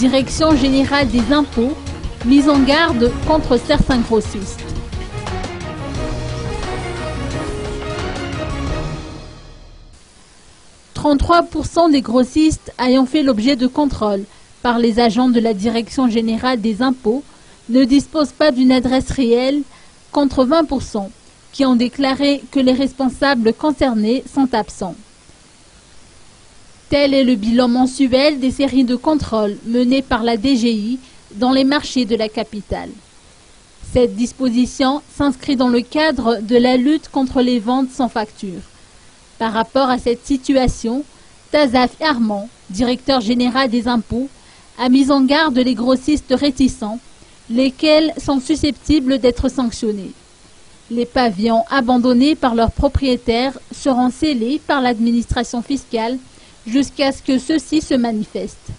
Direction générale des impôts, mise en garde contre certains grossistes. « 33% des grossistes ayant fait l'objet de contrôles par les agents de la Direction générale des impôts ne disposent pas d'une adresse réelle, contre 20% qui ont déclaré que les responsables concernés sont absents. Tel est le bilan mensuel des séries de contrôles menées par la DGI dans les marchés de la capitale. Cette disposition s'inscrit dans le cadre de la lutte contre les ventes sans facture. Par rapport à cette situation, Tazaf Armand, directeur général des impôts, a mis en garde les grossistes réticents, lesquels sont susceptibles d'être sanctionnés. Les pavillons abandonnés par leurs propriétaires seront scellés par l'administration fiscale jusqu'à ce que ceux-ci se manifestent.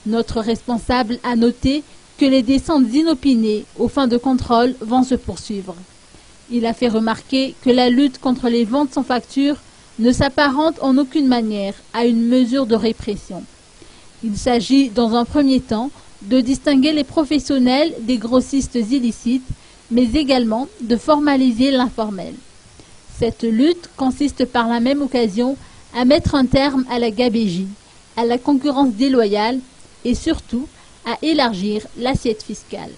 Notre responsable a noté que les descentes inopinées aux fins de contrôle vont se poursuivre. Il a fait remarquer que la lutte contre les ventes sans facture ne s'apparente en aucune manière à une mesure de répression. Il s'agit dans un premier temps de distinguer les professionnels des grossistes illicites, mais également de formaliser l'informel. Cette lutte consiste par la même occasion à mettre un terme à la gabegie, à la concurrence déloyale et surtout à élargir l'assiette fiscale.